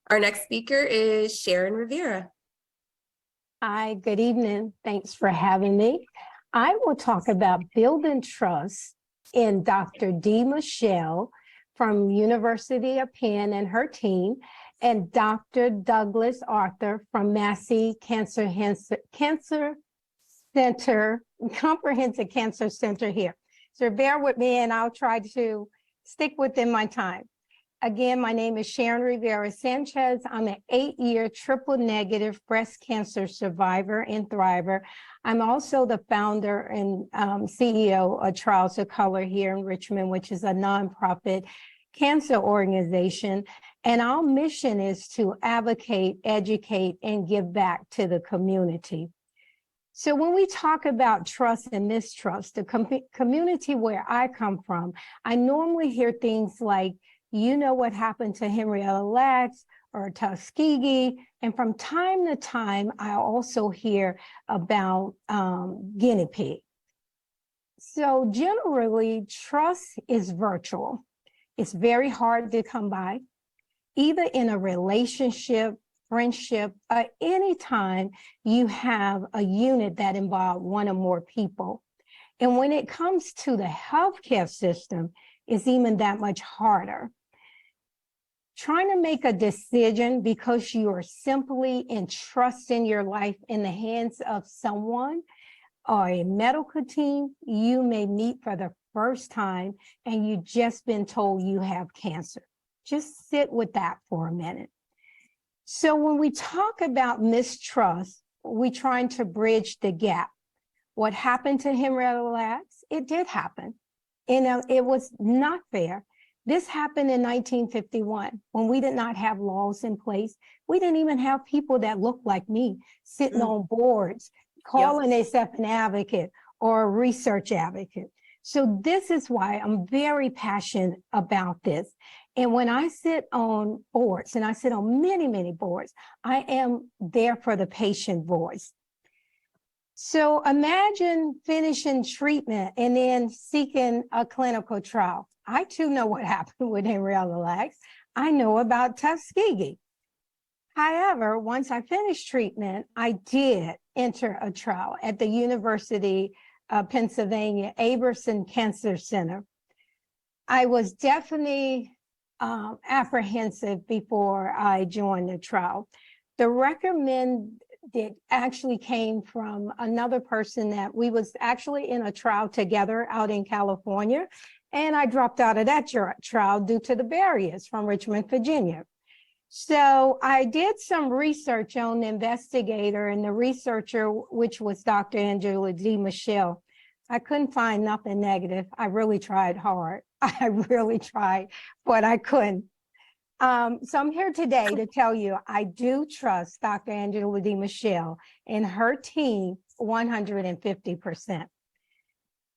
Our next speaker is Sharon Rivera. Hi, good evening. Thanks for having me. I will talk about building trust in Dr. D. Michelle from University of Penn and her team, and Dr. Douglas Arthur from Massey Cancer Center, Comprehensive Cancer Center here. So bear with me and I'll try to stick within my time. Again, my name is Sharon Rivera Sanchez. I'm an 8-year triple negative breast cancer survivor and thriver. I'm also the founder and CEO of Trials of Color here in Richmond, which is a nonprofit cancer organization. And our mission is to advocate, educate, and give back to the community. So when we talk about trust and mistrust, the community where I come from, I normally hear things like, you know what happened to Henrietta Lacks or Tuskegee. And from time to time, I also hear about guinea pig. So generally, trust is virtual. It's very hard to come by, either in a relationship, friendship, any time you have a unit that involves one or more people. And when it comes to the healthcare system, it's even that much harder. Trying to make a decision because you are simply entrusting your life in the hands of someone or a medical team you may meet for the first time and you just been told you have cancer. Just sit with that for a minute. So when we talk about mistrust, we're trying to bridge the gap. What happened to Henrietta Lacks? It did happen. And it was not fair. This happened in 1951 when we did not have laws in place. We didn't even have people that looked like me sitting on boards, calling themselves an advocate or a research advocate. So this is why I'm very passionate about this. And when I sit on boards, and I sit on many, many boards, I am there for the patient voice. So imagine finishing treatment and then seeking a clinical trial. I too know what happened with Henrietta Lacks. I know about Tuskegee. However, once I finished treatment, I did enter a trial at the University of Pennsylvania Aberson Cancer Center. I was definitely apprehensive before I joined the trial. The recommended actually came from another person that we was actually in a trial together out in California. And I dropped out of that trial due to the barriers from Richmond, Virginia. So I did some research on the investigator and the researcher, which was Dr. Angela D. Michelle. I couldn't find nothing negative. I really tried hard. I really tried, but I couldn't. So I'm here today to tell you, I do trust Dr. Angela D. Michelle and her team 150%.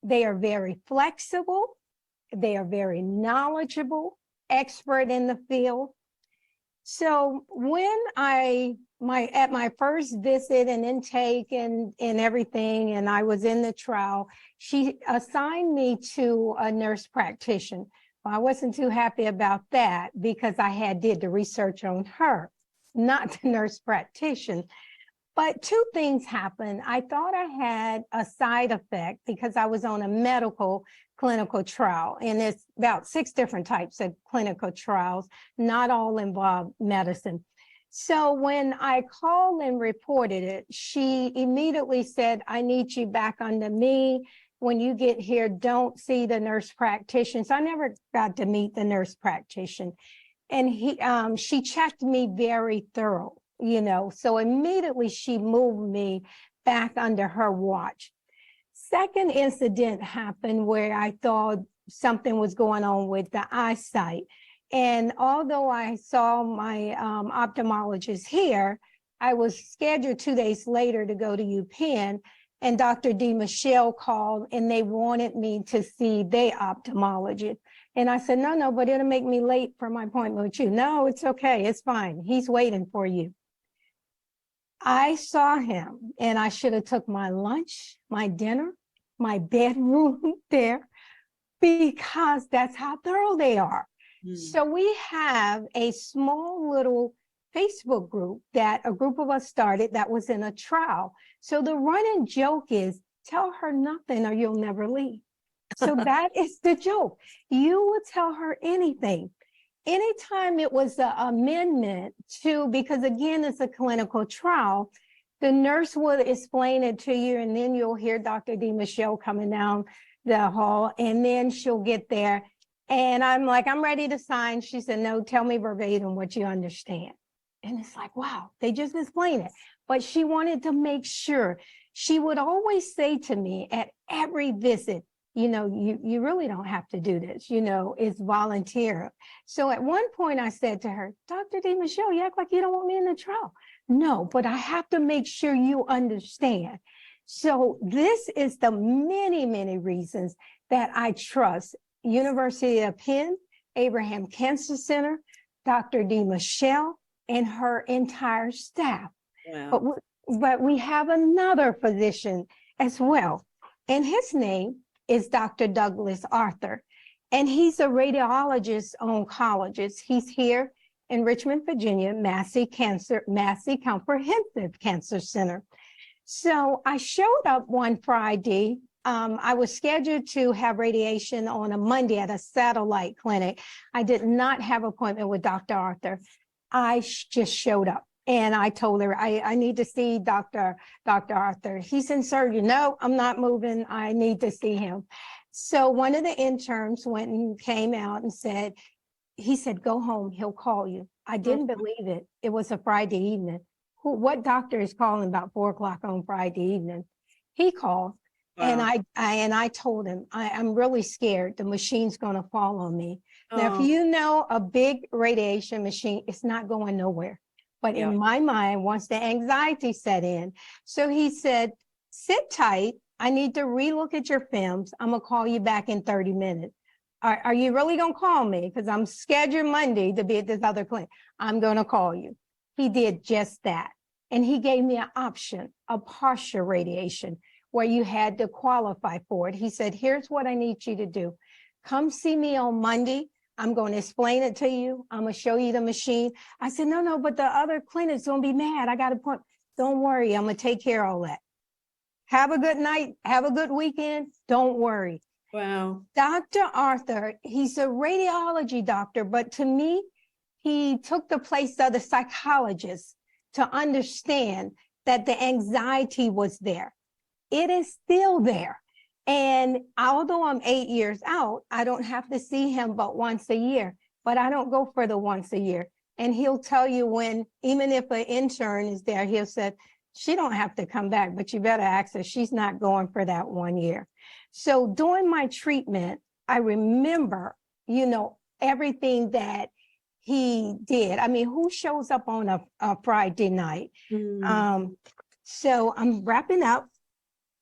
They are very flexible. They are very knowledgeable, expert in the field. So when at my first visit and intake and everything, and I was in the trial, she assigned me to a nurse practitioner. Well, I wasn't too happy about that because I did the research on her, not the nurse practitioner. But two things happened. I thought I had a side effect because I was on a medical clinical trial, and it's about 6 different types of clinical trials, not all involve medicine. So when I called and reported it, she immediately said, I need you back under me. When you get here, don't see the nurse practitioner. So I never got to meet the nurse practitioner. And she checked me very thorough, so immediately she moved me back under her watch. Second incident happened where I thought something was going on with the eyesight. And although I saw my ophthalmologist here, I was scheduled 2 days later to go to UPenn, and Dr. D. Michelle called and they wanted me to see their ophthalmologist. And I said, no, but it'll make me late for my appointment with you. No, it's okay, it's fine. He's waiting for you. I saw him and I should have took my lunch, my dinner, my bedroom there, because that's how thorough they are. So we have a small little Facebook group that a group of us started that was in a trial. So the running joke is, tell her nothing or you'll never leave. So that is the joke. You would tell her anything. Anytime it was an amendment to, because again, it's a clinical trial, the nurse would explain it to you, and then you'll hear Dr. D. Michelle coming down the hall, and then she'll get there. And I'm like, I'm ready to sign. She said, no, tell me verbatim what you understand. And it's like, wow, they just explained it. But she wanted to make sure. She would always say to me at every visit, you know, you really don't have to do this, you know, it's volunteer. So at one point I said to her, Dr. D. Michelle, you act like you don't want me in the trial. No, but I have to make sure you understand. So this is the many, many reasons that I trust University of Penn, Abraham Cancer Center, Dr. D. Michelle, and her entire staff. Wow. But we have another physician as well, and his name is Dr. Douglas Arthur, and he's a radiologist oncologist. He's here in Richmond, Virginia, Massey Comprehensive Cancer Center. So I showed up one Friday. I was scheduled to have radiation on a Monday at a satellite clinic. I did not have an appointment with Dr. Arthur. I just showed up. And I told her, I need to see Dr. Arthur. He's in surgery. No, I'm not moving. I need to see him. So one of the interns went and came out and said, he said, go home. He'll call you. I didn't believe it. It was a Friday evening. What doctor is calling about 4 o'clock on Friday evening? He called. Wow. And I told him, I'm really scared. The machine's going to fall on me. Now, Oh. if you know a big radiation machine, it's not going nowhere. But Yeah. in my mind, once the anxiety set in, so he said, sit tight. I need to relook at your films. I'm going to call you back in 30 minutes. Are you really going to call me? Because I'm scheduled Monday to be at this other clinic. I'm going to call you. He did just that. And he gave me an option, a partial radiation, where you had to qualify for it. He said, here's what I need you to do. Come see me on Monday. I'm going to explain it to you. I'm going to show you the machine. I said, no, but the other clinic's going to be mad. I got a point. Don't worry. I'm going to take care of all that. Have a good night. Have a good weekend. Don't worry. Wow. Dr. Arthur, he's a radiology doctor, but to me, he took the place of the psychologist to understand that the anxiety was there. It is still there. And although I'm 8 years out, I don't have to see him but once a year, but I don't go for the once a year. And he'll tell you when, even if an intern is there, he'll say, she don't have to come back, but you better ask her. She's not going for that 1 year. So during my treatment, I remember, you know, everything that he did. I mean, who shows up on a Friday night? So I'm wrapping up.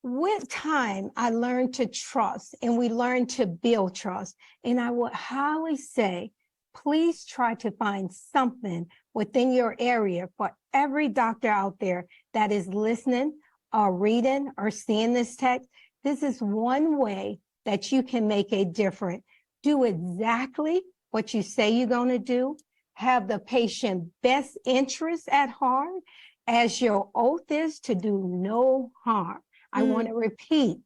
With time, I learned to trust, and we learned to build trust. And I would highly say, please try to find something within your area for every doctor out there that is listening or reading or seeing this text. This is one way that you can make a difference. Do exactly what you say you're going to do. Have the patient's best interests at heart, as your oath is to do no harm. I want to repeat,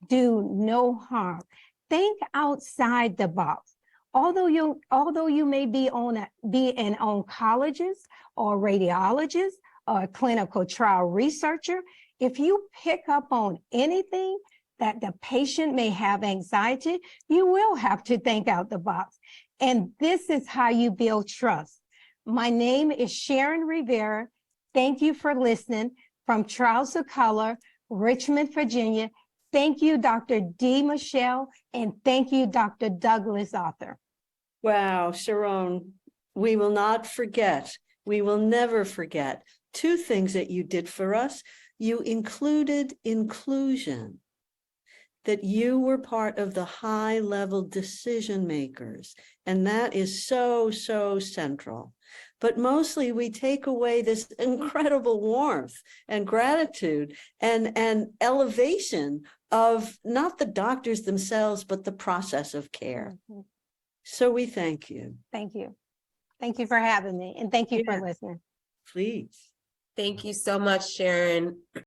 do no harm. Think outside the box. Although you may be an oncologist or radiologist or a clinical trial researcher, if you pick up on anything that the patient may have anxiety, you will have to think out the box. And this is how you build trust. My name is Sharon Rivera. Thank you for listening from Trials of Color, Richmond, Virginia. Thank you, Dr. D. Michelle, and thank you, Dr. Douglas Arthur. Wow, Sharon, we will not forget. We will never forget 2 things that you did for us. You included inclusion, that you were part of the high-level decision makers, and that is so, so central. But mostly we take away this incredible warmth and gratitude and elevation of not the doctors themselves, but the process of care. So we thank you. Thank you. Thank you for having me, and thank you for listening. please. Thank you so much, Sharon.